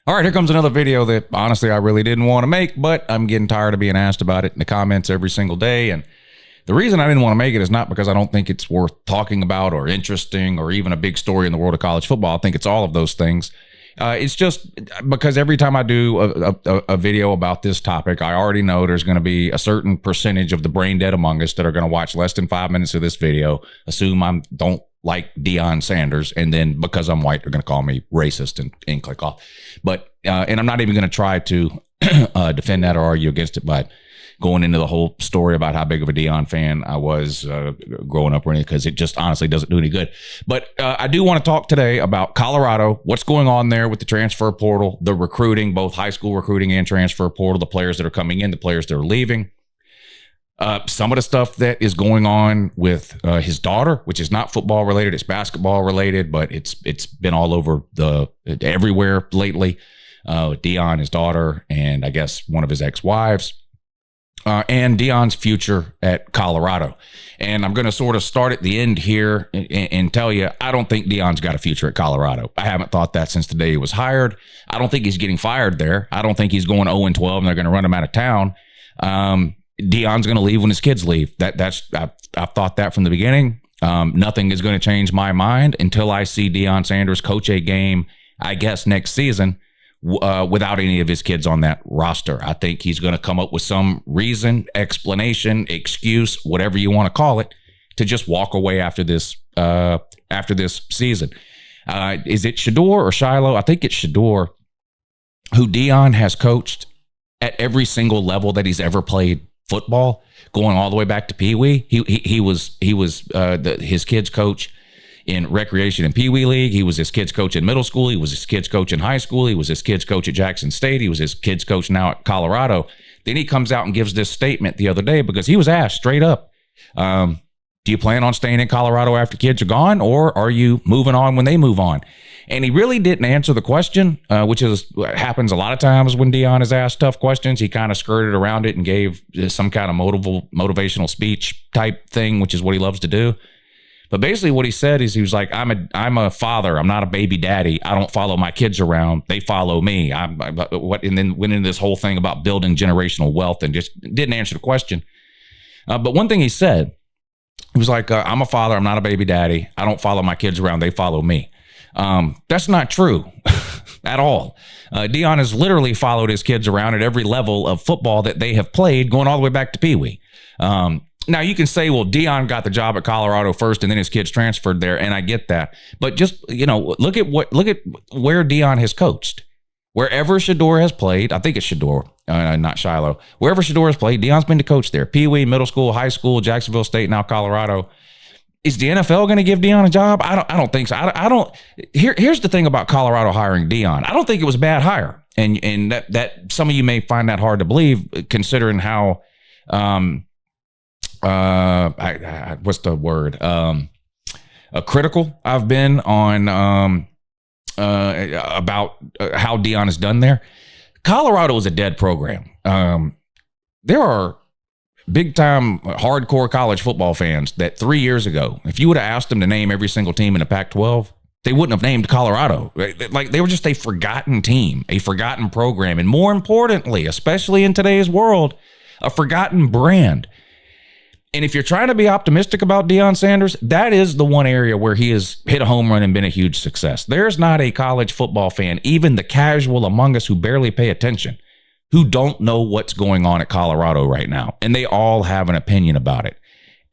All right, here comes another video that honestly I really didn't want to make, but I'm getting tired of being asked about it in the comments every single day. And the reason I didn't want to make it is not because I don't think it's worth talking about or interesting or even a big story in the world of college football. I think it's all of those things. It's just because every time I do a video about this topic, I already know there's going to be a certain percentage of the brain dead among us that are going to watch less than 5 minutes of this video, assume I don't like Deion Sanders, and then because I'm white, they're going to call me racist and click off. But and I'm not even going to try to defend that or argue against it by going into the whole story about how big of a Deion fan I was growing up or anything, because it just honestly doesn't do any good. But I do want to talk today about Colorado, what's going on there with the transfer portal, the recruiting, both high school recruiting and transfer portal, the players that are coming in, the players that are leaving. Some of the stuff that is going on with his daughter, which is not football related, it's basketball related, but it's been all over everywhere lately. Deion, his daughter, and I guess one of his ex-wives, and Deion's future at Colorado. And I'm going to sort of start at the end here and tell you, I don't think Deion's got a future at Colorado. I haven't thought that since the day he was hired. I don't think he's getting fired there. I don't think he's going 0-12 and they're going to run him out of town. Deion's going to leave when his kids leave. I've thought that from the beginning. Nothing is going to change my mind until I see Deion Sanders coach a game, I guess, next season without any of his kids on that roster. I think he's going to come up with some reason, explanation, excuse, whatever you want to call it, to just walk away after this season. Is it Shedeur or Shiloh? I think it's Shedeur, who Deion has coached at every single level that he's ever played football, going all the way back to Pee Wee. He was his kids coach in recreation and Pee Wee League. He was his kids coach in middle school. He was his kids coach in high school. He was his kids coach at Jackson State. He was his kids coach now at Colorado. Then he comes out and gives this statement the other day because he was asked straight up, do you plan on staying in Colorado after kids are gone, or are you moving on when they move on? And he really didn't answer the question, which is what happens a lot of times when Deion is asked tough questions. He kind of skirted around it and gave some kind of motivational speech type thing, which is what he loves to do. But basically what he said is, he was like, I'm a father. I'm not a baby daddy. I don't follow my kids around. They follow me. And then went into this whole thing about building generational wealth and just didn't answer the question. But one thing he said, he was like, I'm a father. I'm not a baby daddy. I don't follow my kids around. They follow me. That's not true at all. Deion has literally followed his kids around at every level of football that they have played, going all the way back to Pee Wee. Now you can say, well, Deion got the job at Colorado first and then his kids transferred there. And I get that, but just, look at where Deion has coached. Wherever Shedeur has played, I think it's Shedeur, not Shiloh. Wherever Shedeur has played, Deion's been the coach there. Pee Wee, middle school, high school, Jacksonville State, now Colorado. Is the NFL going to give Deion a job? I don't think so. Here's the thing about Colorado hiring Deion. I don't think it was a bad hire. And that some of you may find that hard to believe, considering how, what's the word? Critical I've been on, about how Deion has done there. Colorado is a dead program. There are big time hardcore college football fans that 3 years ago, if you would have asked them to name every single team in the Pac-12, they wouldn't have named Colorado. Like, they were just a forgotten team, a forgotten program. And more importantly, especially in today's world, a forgotten brand. And if you're trying to be optimistic about Deion Sanders, that is the one area where he has hit a home run and been a huge success. There's not a college football fan, even the casual among us who barely pay attention, who don't know what's going on at Colorado right now. And they all have an opinion about it.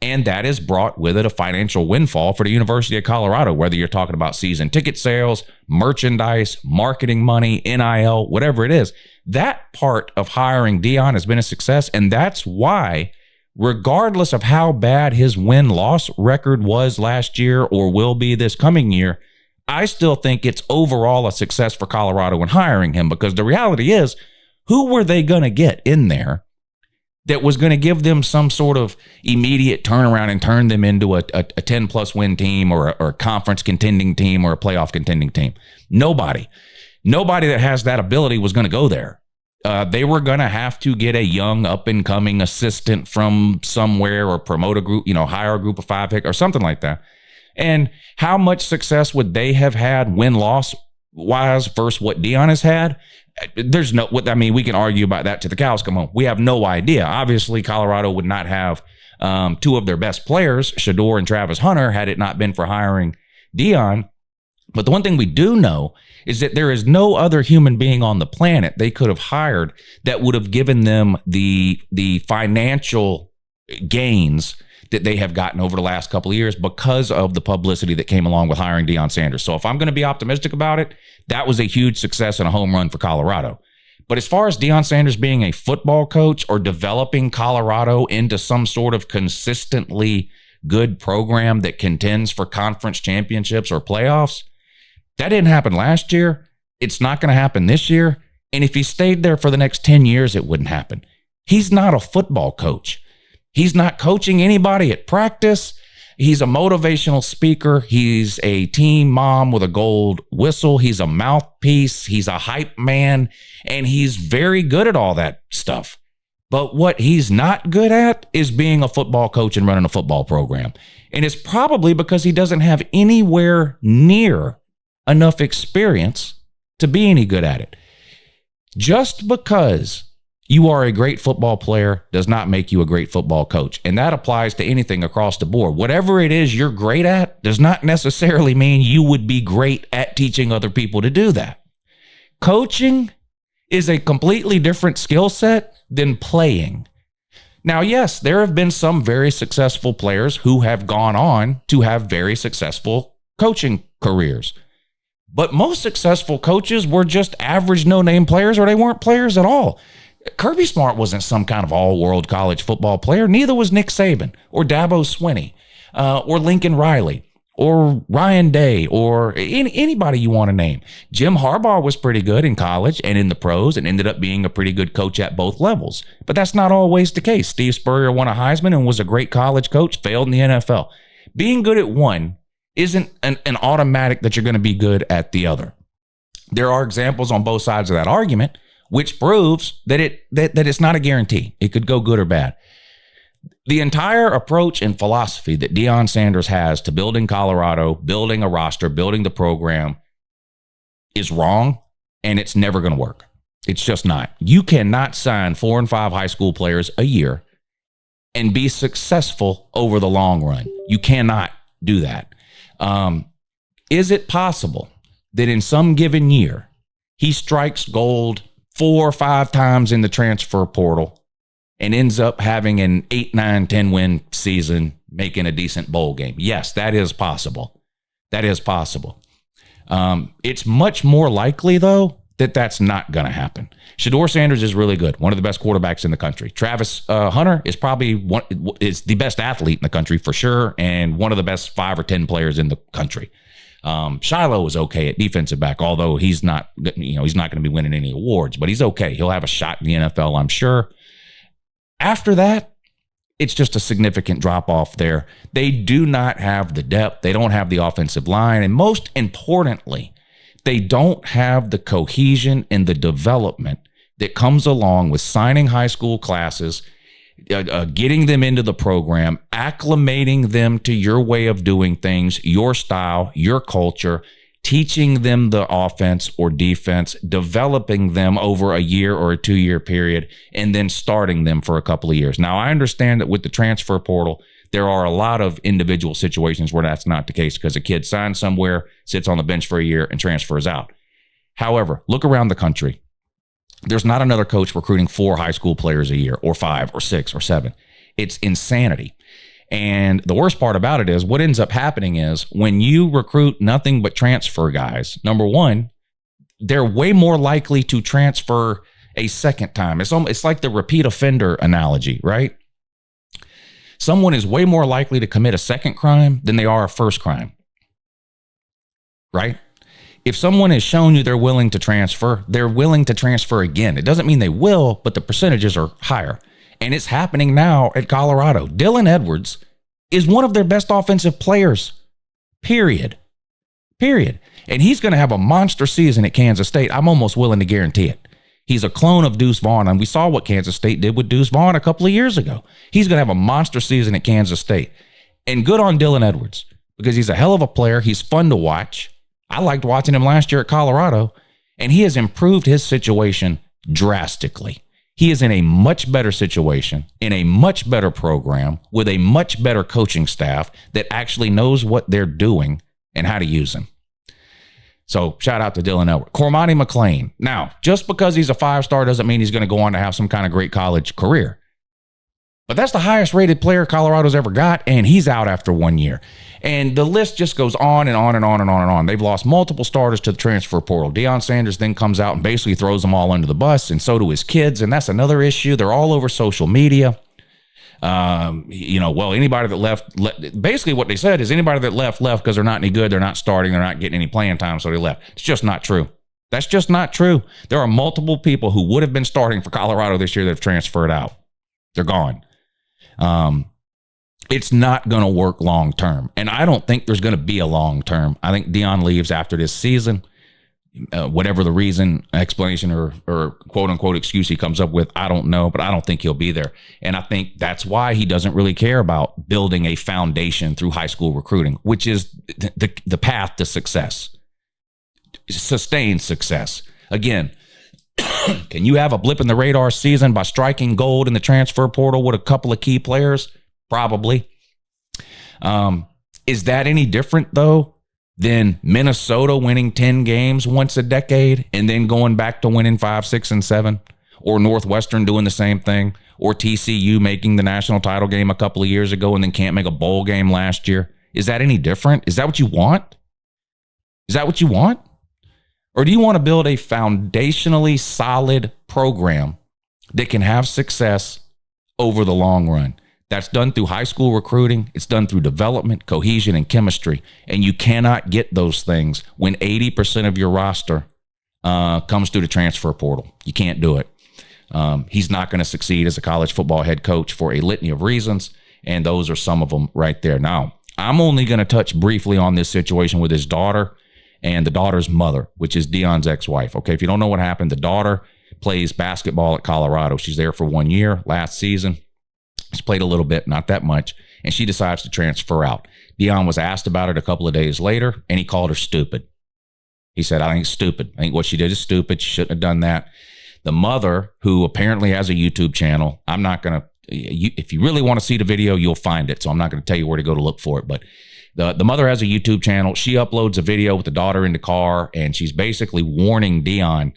And that has brought with it a financial windfall for the University of Colorado, whether you're talking about season ticket sales, merchandise, marketing money, NIL, whatever it is. That part of hiring Deion has been a success. And that's why, regardless of how bad his win-loss record was last year or will be this coming year, I still think it's overall a success for Colorado in hiring him, because the reality is, who were they going to get in there that was going to give them some sort of immediate turnaround and turn them into a 10-plus win team or a conference contending team or a playoff contending team? Nobody. Nobody that has that ability was going to go there. They were going to have to get a young up-and-coming assistant from somewhere, or promote a group, hire a group of 5 or something like that. And how much success would they have had win-loss wise versus what Deion has had, there's no, I mean, we can argue about that to the cows come home. We have no idea. Obviously, Colorado would not have two of their best players, Shedeur and Travis Hunter, had it not been for hiring Deion. But the one thing we do know is that there is no other human being on the planet they could have hired that would have given them the financial gains that they have gotten over the last couple of years because of the publicity that came along with hiring Deion Sanders. So if I'm going to be optimistic about it, that was a huge success and a home run for Colorado. But as far as Deion Sanders being a football coach or developing Colorado into some sort of consistently good program that contends for conference championships or playoffs, that didn't happen last year. It's not going to happen this year. And if he stayed there for the next 10 years, it wouldn't happen. He's not a football coach. He's not coaching anybody at practice. He's a motivational speaker. He's a team mom with a gold whistle. He's a mouthpiece. He's a hype man. And he's very good at all that stuff. But what he's not good at is being a football coach and running a football program. And it's probably because he doesn't have anywhere near enough experience to be any good at it. Just because you are a great football player does not make you a great football coach. And that applies to anything across the board. Whatever it is you're great at does not necessarily mean you would be great at teaching other people to do that. Coaching is a completely different skill set than playing. Now, yes, there have been some very successful players who have gone on to have very successful coaching careers. But most successful coaches were just average no-name players, or they weren't players at all. Kirby Smart wasn't some kind of all-world college football player. Neither was Nick Saban or Dabo Swinney or Lincoln Riley or Ryan Day or anybody you want to name. Jim Harbaugh was pretty good in college and in the pros and ended up being a pretty good coach at both levels. But that's not always the case. Steve Spurrier won a Heisman and was a great college coach, failed in the NFL. Being good at one isn't an automatic that you're going to be good at the other. There are examples on both sides of that argument, which proves that it's not a guarantee. It could go good or bad. The entire approach and philosophy that Deion Sanders has to building Colorado, building a roster, building the program is wrong, and it's never going to work. It's just not. You cannot sign 4 and 5 high school players a year and be successful over the long run. You cannot do that. Is it possible that in some given year he strikes gold 4 or 5 times in the transfer portal and ends up having an 8, 9, 10 win season, making a decent bowl game? Yes, that is possible. That is possible. It's much more likely, though, that that's not going to happen. Shedeur Sanders is really good, one of the best quarterbacks in the country. Travis Hunter is probably is the best athlete in the country for sure, and one of the best 5 or 10 players in the country. Shiloh is okay at defensive back, although he's not going to be winning any awards, but he's okay. He'll have a shot in the NFL, I'm sure. After that, it's just a significant drop off there. They do not have the depth. They don't have the offensive line, and most importantly, they don't have the cohesion and the development that comes along with signing high school classes, getting them into the program, acclimating them to your way of doing things, your style, your culture, teaching them the offense or defense, developing them over a year or a 2-year period, and then starting them for a couple of years. Now, I understand that with the transfer portal, there are a lot of individual situations where that's not the case because a kid signs somewhere, sits on the bench for a year, and transfers out. However, look around the country. There's not another coach recruiting 4 high school players a year, or 5 or 6 or 7. It's insanity. And the worst part about it is what ends up happening is when you recruit nothing but transfer guys, number one, they're way more likely to transfer a second time. It's like the repeat offender analogy, right? Someone is way more likely to commit a second crime than they are a first crime, right? If someone has shown you they're willing to transfer, they're willing to transfer again. It doesn't mean they will, but the percentages are higher. And it's happening now at Colorado. Dylan Edwards is one of their best offensive players, period. And he's going to have a monster season at Kansas State. I'm almost willing to guarantee it. He's a clone of Deuce Vaughn, and we saw what Kansas State did with Deuce Vaughn a couple of years ago. He's going to have a monster season at Kansas State. And good on Dylan Edwards, because he's a hell of a player. He's fun to watch. I liked watching him last year at Colorado, and he has improved his situation drastically. He is in a much better situation, in a much better program, with a much better coaching staff that actually knows what they're doing and how to use him. So shout out to Dylan Elwood. Cormani McClain. Now, just because he's a 5-star doesn't mean he's going to go on to have some kind of great college career. But that's the highest rated player Colorado's ever got, and he's out after 1 year. And the list just goes on and on and on and on and on. They've lost multiple starters to the transfer portal. Deion Sanders then comes out and basically throws them all under the bus, and so do his kids, and that's another issue. They're all over social media. Anybody that left, basically what they said is anybody that left because they're not any good, they're not starting, they're not getting any playing time, so they left. It's just not true. That's just not true. There are multiple people who would have been starting for Colorado this year that have transferred out. They're gone. It's not going to work long term. And I don't think there's going to be a long term. I think Deion leaves after this season. Whatever the reason, explanation, or quote unquote excuse he comes up with, I don't know, but I don't think he'll be there. And I think that's why he doesn't really care about building a foundation through high school recruiting, which is the path to success, sustained success. Again, can you have a blip in the radar season by striking gold in the transfer portal with a couple of key players? Probably. Is that any different though than Minnesota winning 10 games once a decade and then going back to winning 5, 6, and 7? Or Northwestern doing the same thing? Or TCU making the national title game a couple of years ago and then can't make a bowl game last year? Is that any different? Is that what you want? Is that what you want? Or do you want to build a foundationally solid program that can have success over the long run? That's done through high school recruiting. It's done through development, cohesion, and chemistry. And you cannot get those things when 80% of your roster comes through the transfer portal. You can't do it. He's not going to succeed as a college football head coach for a litany of reasons, and those are some of them right there. Now, I'm only going to touch briefly on this situation with his daughter and the daughter's mother, which is Deion's ex-wife. Okay, if you don't know what happened, the daughter plays basketball at Colorado. She's there for 1 year last season. She's played a little bit, not that much, and she decides to transfer out. Deion was asked about it a couple of days later, and he called her stupid. He said, I think it's stupid. I think what she did is stupid. She shouldn't have done that. The mother, who apparently has a YouTube channel, I'm not going to, if you really want to see the video, you'll find it, so I'm not going to tell you where to go to look for it, but the mother has a YouTube channel. She uploads a video with the daughter in the car, and she's basically warning Deion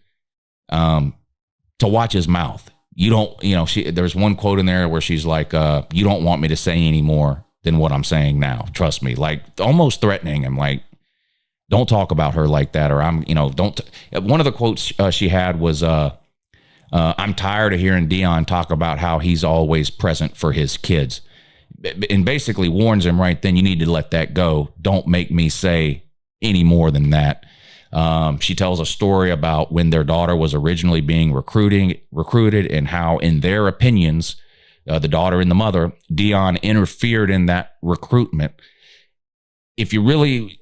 to watch his mouth. There's one quote in there where she's like, you don't want me to say any more than what I'm saying now. Trust me, like almost threatening him, like, don't talk about her like that. Or one of the quotes she had was, I'm tired of hearing Deion talk about how he's always present for his kids, and basically warns him right then, you need to let that go. Don't make me say any more than that. She tells a story about when their daughter was originally being recruited and how, in their opinions, the daughter and the mother, Deion interfered in that recruitment. If you really,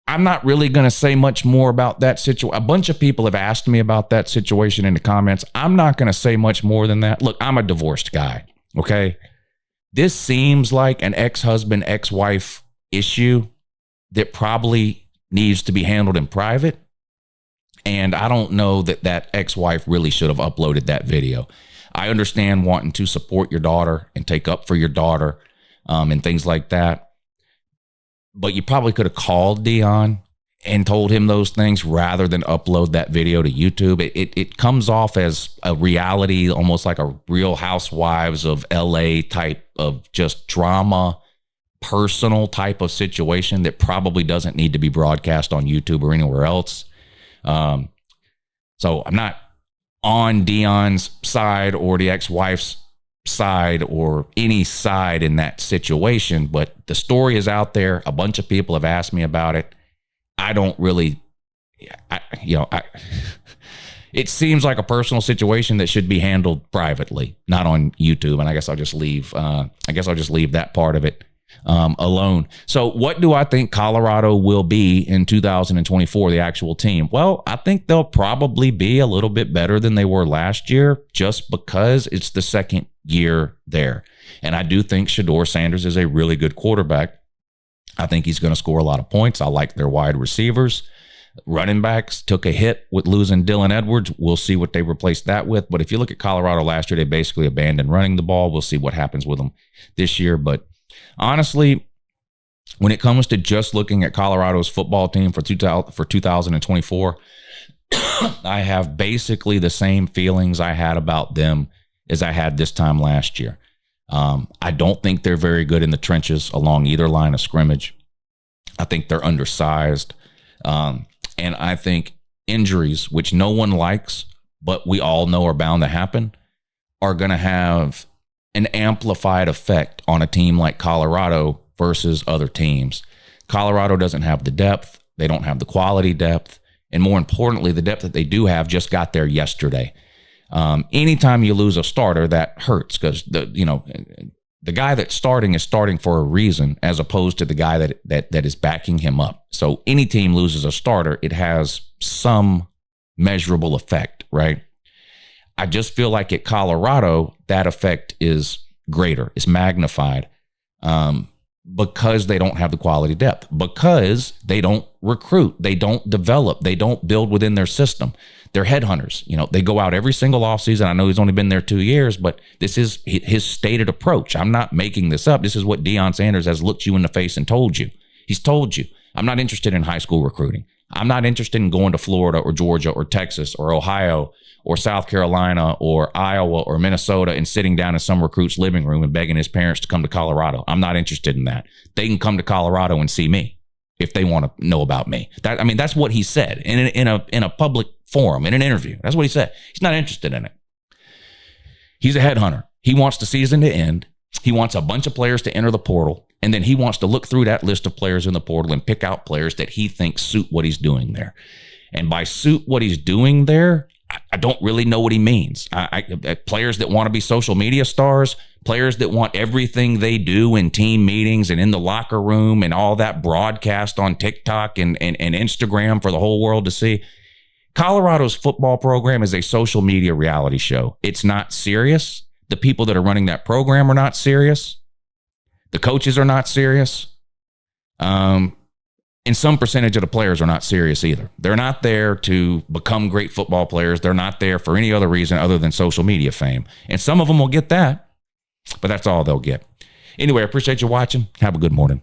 I'm not really going to say much more about that situation. A bunch of people have asked me about that situation in the comments. I'm not going to say much more than that. Look, I'm a divorced guy, okay? This seems like an ex-husband, ex-wife issue that probably needs to be handled in private. And I don't know that ex-wife really should have uploaded that video. I understand wanting to support your daughter and take up for your daughter and things like that. But you probably could have called Deion and told him those things rather than upload that video to YouTube. It comes off as a reality, almost like a Real Housewives of LA type of just drama, personal type of situation that probably doesn't need to be broadcast on YouTube or anywhere else. So I'm not on Deion's side or the ex-wife's side or any side in that situation, but the story is out there. A bunch of people have asked me about it. I don't really, it seems like a personal situation that should be handled privately, not on YouTube. And I guess I'll just leave that part of it alone. So what do I think Colorado will be in 2024, the actual team? Well, I think they'll probably be a little bit better than they were last year just because it's the second year there. And I do think Shedeur Sanders is a really good quarterback. I think he's going to score a lot of points. I like their wide receivers. Running backs took a hit with losing Dylan Edwards. We'll see what they replaced that with. But if you look at Colorado last year, they basically abandoned running the ball. We'll see what happens with them this year. But honestly, when it comes to just looking at Colorado's football team for 2024, I have basically the same feelings I had about them as I had this time last year. I don't think they're very good in the trenches along either line of scrimmage. I think they're undersized. And I think injuries, which no one likes, but we all know are bound to happen, are going to have an amplified effect on a team like Colorado versus other teams. Colorado doesn't have the depth. They don't have the quality depth. And more importantly, the depth that they do have just got there yesterday. Anytime you lose a starter, that hurts because the guy that's starting is starting for a reason, as opposed to the guy that is backing him up. So any team loses a starter, it has some measurable effect, right? I just feel like at Colorado, that effect is greater, it's magnified, because they don't have the quality depth, because they don't recruit, they don't develop, they don't build within their system. They're headhunters. They go out every single offseason. I know he's only been there 2 years, but this is his stated approach. I'm not making this up. This is what Deion Sanders has looked you in the face and told you. He's told you, I'm not interested in high school recruiting. I'm not interested in going to Florida or Georgia or Texas or Ohio or South Carolina or Iowa or Minnesota and sitting down in some recruit's living room and begging his parents to come to Colorado. I'm not interested in that. They can come to Colorado and see me if they want to know about me. That's what he said in a public forum, in an interview. That's what he said. He's not interested in it. He's a headhunter. He wants the season to end. He wants a bunch of players to enter the portal, and then he wants to look through that list of players in the portal and pick out players that he thinks suit what he's doing there. And by suit what he's doing there, I don't really know what he means. Players that want to be social media stars, players that want everything they do in team meetings and in the locker room and all that broadcast on TikTok and Instagram for the whole world to see. Colorado's football program is a social media reality show. It's not serious. The people that are running that program are not serious. The coaches are not serious. And some percentage of the players are not serious either. They're not there to become great football players. They're not there for any other reason other than social media fame. And some of them will get that, but that's all they'll get. Anyway, I appreciate you watching. Have a good morning.